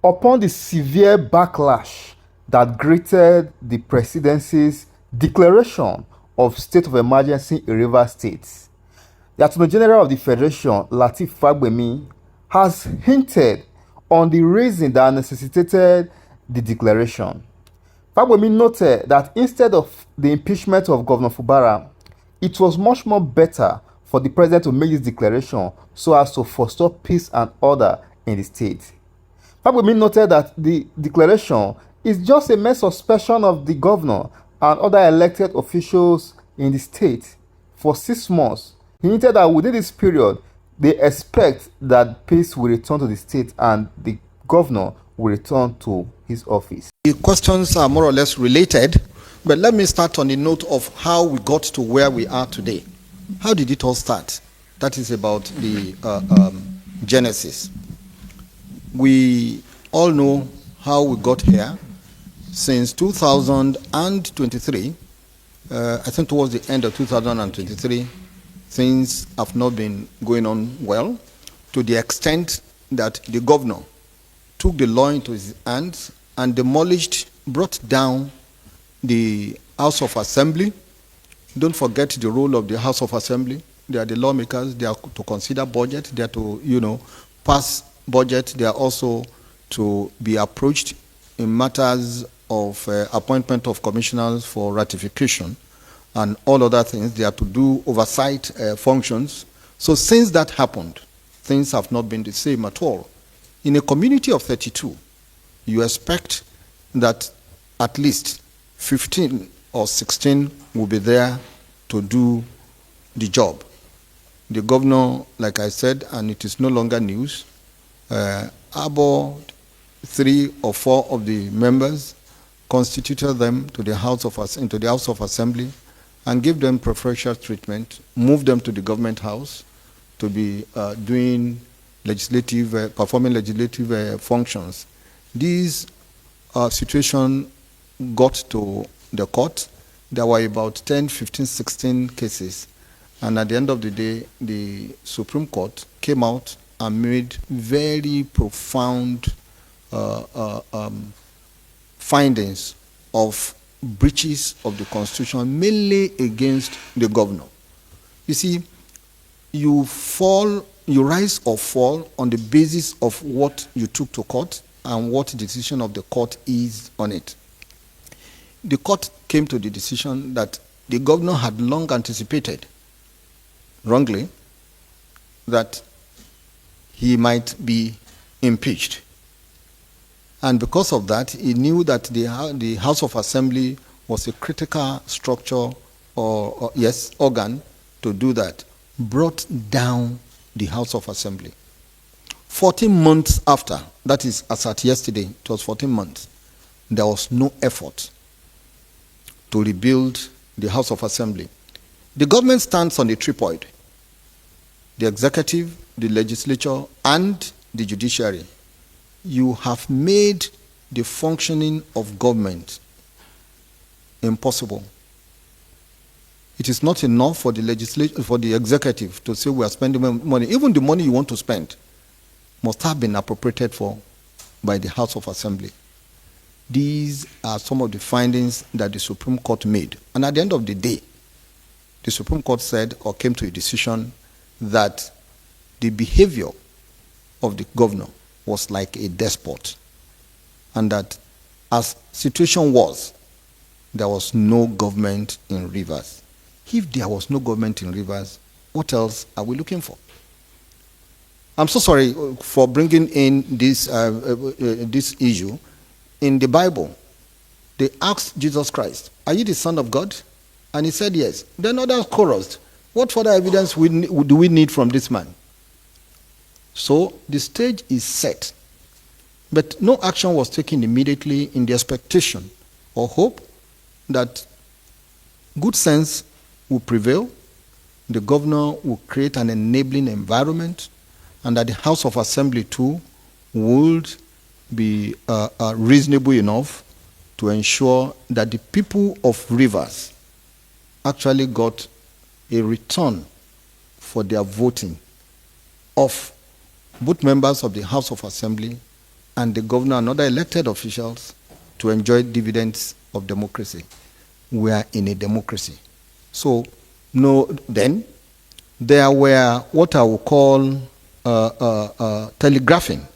Upon the severe backlash that greeted the presidency's declaration of state of emergency in Rivers State, the Attorney General of the Federation, Lateef Fagbemi, has hinted on the reason that necessitated the declaration. Fagbemi noted that instead of the impeachment of Governor Fubara, it was much more better for the president to make this declaration so as to foster peace and order in the state. Fagbemi noted that the declaration is just a mere suspension of the governor and other elected officials in the state for 6 months. He hinted that within this period, they expect that peace will return to the state and the governor will return to his office. The questions are more or less related, but let me start on the note of how we got to where we are today. How did it all start? That is about the genesis. We all know how we got here. Since 2023, I think towards the end of 2023, things have not been going on well, to the extent that the governor took the law into his hands and brought down the House of Assembly. Don't forget the role of the House of Assembly. They are the lawmakers. They are to consider budget. They are to, pass budget. They are also to be approached in matters of appointment of commissioners for ratification and all other things. They are to do oversight functions. So since that happened, things have not been the same at all. In a community of 32, you expect that at least 15 or 16 will be there to do the job. The governor, like I said, and it is no longer news, about 3 or 4 of the members constituted them to into the House of Assembly and gave them preferential treatment, moved them to the government house to be performing legislative functions. These situation got to the court. There were about 10, 15, 16 cases. And at the end of the day, the Supreme Court came out and made very profound findings of breaches of the Constitution, mainly against the governor. You see, you rise or fall on the basis of what you took to court and what the decision of the court is on it. The court came to the decision that the governor had long anticipated, wrongly, that he might be impeached. And because of that, he knew that the House of Assembly was a critical structure organ to do that, brought down the House of Assembly. 14 months after, that is as at yesterday, it was 14 months, there was no effort to rebuild the House of Assembly. The government stands on the tripod: the executive, the legislature, and the judiciary. You have made the functioning of government impossible. It is not enough for the executive to say we are spending money. Even the money you want to spend must have been appropriated for by the House of Assembly. These are some of the findings that the Supreme Court made. And at the end of the day, the Supreme Court said or came to a decision that the behavior of the governor was like a despot, and that as situation was, there was no government in Rivers. If there was no government in Rivers, what else are we looking for? I'm so sorry for bringing in this issue. In the Bible, they asked Jesus Christ, "Are you the Son of God?" And he said, "Yes." Then others chorused, "What further evidence do we need from this man?" So the stage is set, but no action was taken immediately, in the expectation or hope that good sense will prevail, the governor will create an enabling environment, and that the House of Assembly too would be reasonable enough to ensure that the people of Rivers actually got a return for their voting of both members of the House of Assembly and the governor and other elected officials to enjoy dividends of democracy. We are in a democracy. So, no, then there were what I would call telegraphing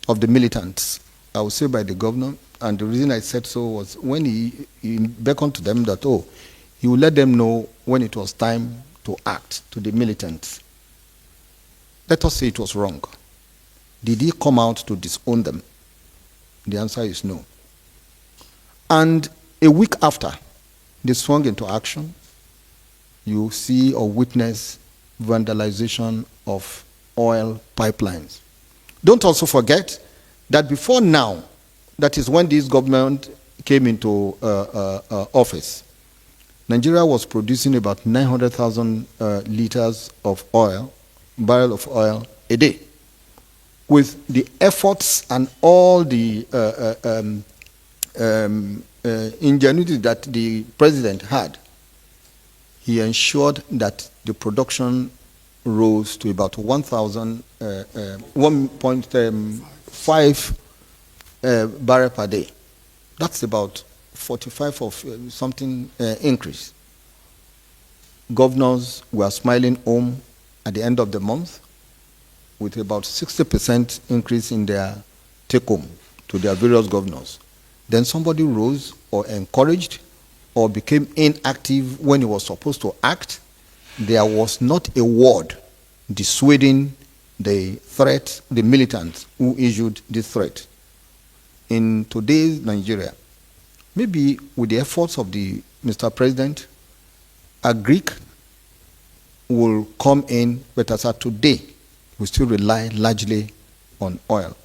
of the militants, I would say by the governor, and the reason I said so was when he beckoned to them that, oh, he would let them know when it was time to act, to the militants. Let us say it was wrong. Did he come out to disown them? The answer is no. And a week after they swung into action, you see or witness vandalization of oil pipelines. Don't also forget that before now, that is when this government came into office, Nigeria was producing about 900,000 liters of oil, barrel of oil a day. With the efforts and all the ingenuity that the president had, he ensured that the production rose to about 1.5 barrel per day. That's about 45 of something increase. Governors were smiling home at the end of the month with about 60% increase in their take-home to their various governors. Then somebody rose or encouraged or became inactive when he was supposed to act. There was not a word dissuading the threat, the militants who issued this threat. In today's Nigeria, maybe with the efforts of the Mr. President, a Greek will come in, but as of today, we still rely largely on oil.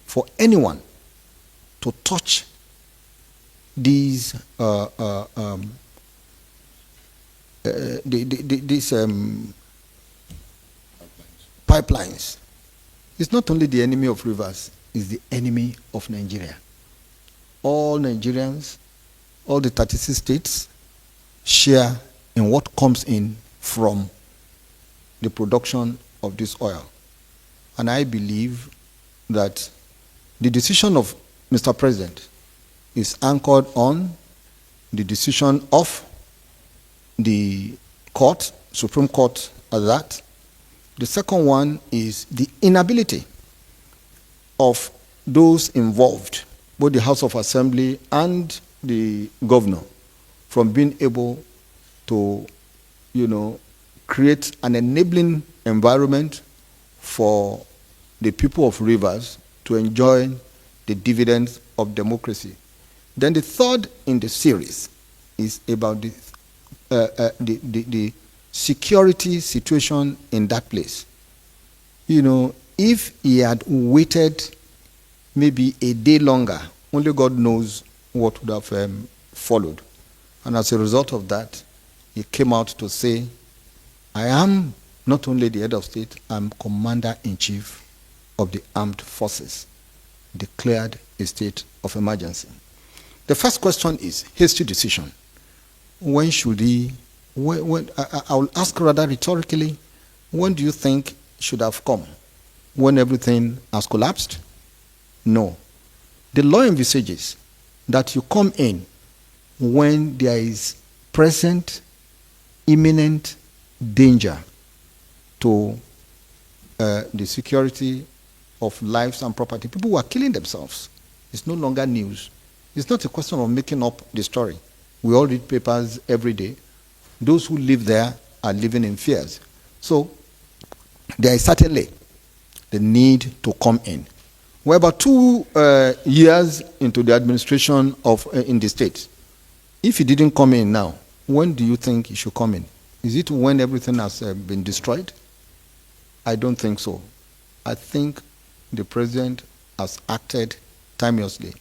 For anyone to touch these pipelines, it's not only the enemy of rivers, it's the enemy of Nigeria. All Nigerians, all the 36 states share in what comes in from the production of this oil. And I believe that the decision of Mr. President is anchored on the decision of the court, Supreme Court at that. The second one is the inability of those involved, both the House of Assembly and the governor, from being able to, create an enabling environment for the people of Rivers to enjoy the dividends of democracy. Then the third in the series is about the security situation in that place. If he had waited maybe a day longer, only God knows what would have followed. And as a result of that, he came out to say, I am not only the head of state, I'm commander-in-chief of the armed forces, declared a state of emergency. The first question is hasty decision. When should he, I will ask rather rhetorically, when do you think should have come? When everything has collapsed? No. The law envisages that you come in when there is present, imminent danger to the security of lives and property. People who are killing themselves. It's no longer news. It's not a question of making up the story. We all read papers every day. Those who live there are living in fears. So there is certainly the need to come in. We're about 2 years into the administration of in the state. If he didn't come in now, when do you think he should come in? Is it when everything has been destroyed? I don't think so. I think the president has acted timelessly.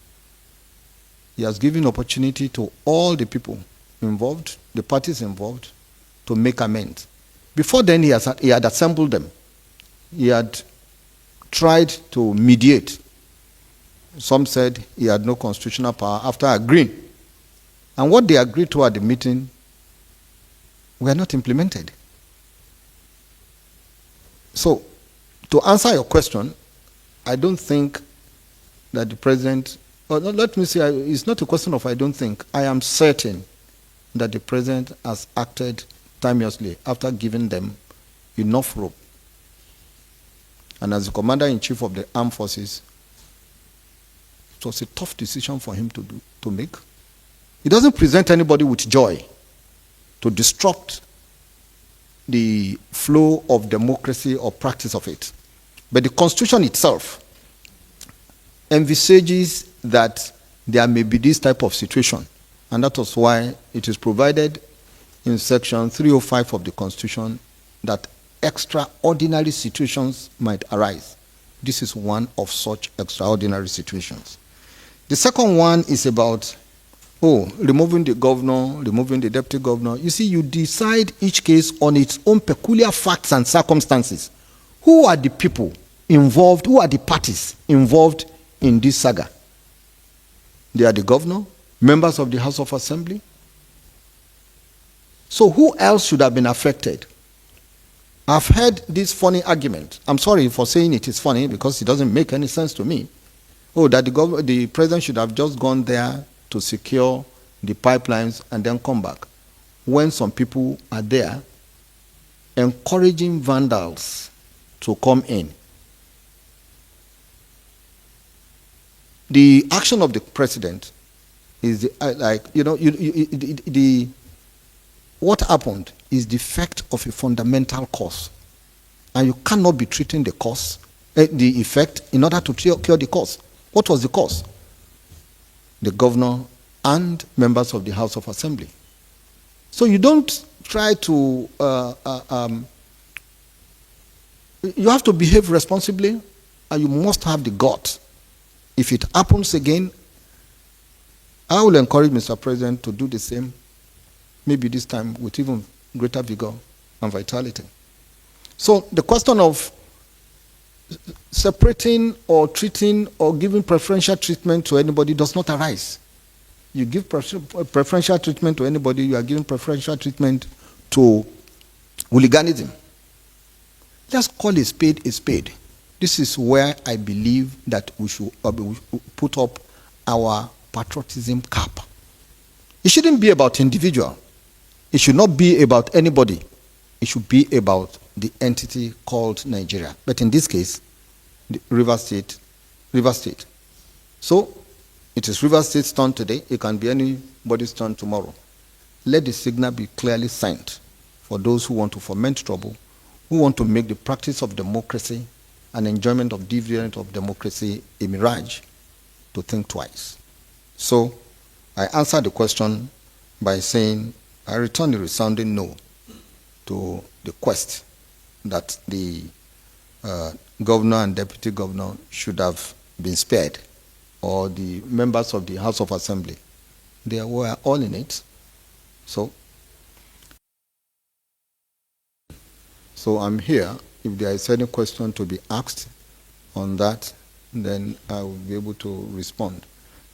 He has given opportunity to all the people involved, the parties involved, to make amends. Before then, he had assembled them. He had tried to mediate. Some said he had no constitutional power after agreeing. And what they agreed to at the meeting were not implemented. So, to answer your question, I don't think that the president, or let me say, it's not a question of I don't think, I am certain that the president has acted timeously after giving them enough rope. And as the commander-in-chief of the armed forces, it was a tough decision for him to make. It doesn't present anybody with joy to disrupt the flow of democracy or practice of it. But the Constitution itself envisages that there may be this type of situation. And that was why it is provided in Section 305 of the Constitution that extraordinary situations might arise. This is one of such extraordinary situations. The second one is about, removing the governor, removing the deputy governor. You see, you decide each case on its own peculiar facts and circumstances. Who are the people involved? Who are the parties involved in this saga? They are the governor, members of the House of Assembly. So who else should have been affected? I've heard this funny argument. I'm sorry for saying it is funny because it doesn't make any sense to me. That the president should have just gone there to secure the pipelines and then come back, when some people are there encouraging vandals to come in. The action of the president is what happened is the effect of a fundamental cause, and you cannot be treating the cause, the effect, in order to cure the cause. What was the cause? The governor and members of the House of Assembly. So you don't try to, you have to behave responsibly, and you must have the guts. If it happens again, I will encourage Mr. President to do the same, maybe this time with even greater vigor and vitality. So the question of separating or treating or giving preferential treatment to anybody does not arise. You give preferential treatment to anybody, you are giving preferential treatment to hooliganism. Let's call a spade a spade. This is where I believe that we should put up our patriotism cap. It shouldn't be about individual. It should not be about anybody. It should be about the entity called Nigeria. But in this case, the Rivers State. So it is Rivers State's turn today. It can be anybody's turn tomorrow. Let the signal be clearly sent for those who want to foment trouble, who want to make the practice of democracy and enjoyment of dividend of democracy a mirage, to think twice. So I answered the question by saying I return a resounding no to the quest that the governor and deputy governor should have been spared, or the members of the House of Assembly. They were all in it. So I'm here. If there is any question to be asked on that, then I will be able to respond.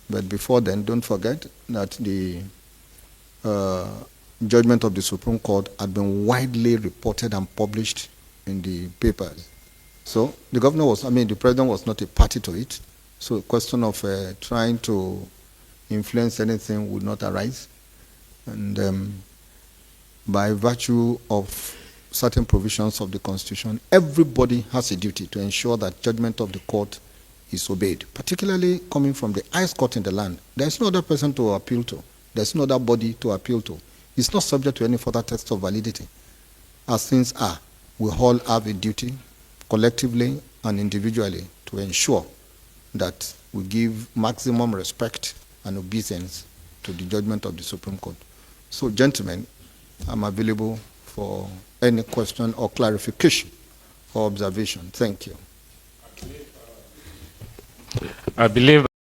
But before then, don't forget that the judgment of the Supreme Court had been widely reported and published in the papers. So the the president was not a party to it. So a question of trying to influence anything would not arise. And by virtue of certain provisions of the Constitution, everybody has a duty to ensure that judgment of the court is obeyed, particularly coming from the highest court in the land. There's no other person to appeal to. There's no other body to appeal to. It's not subject to any further test of validity. As things are, we all have a duty, collectively and individually, to ensure that we give maximum respect and obeisance to the judgment of the Supreme Court. So, gentlemen, I'm available for any question or clarification or observation. Thank you. I believe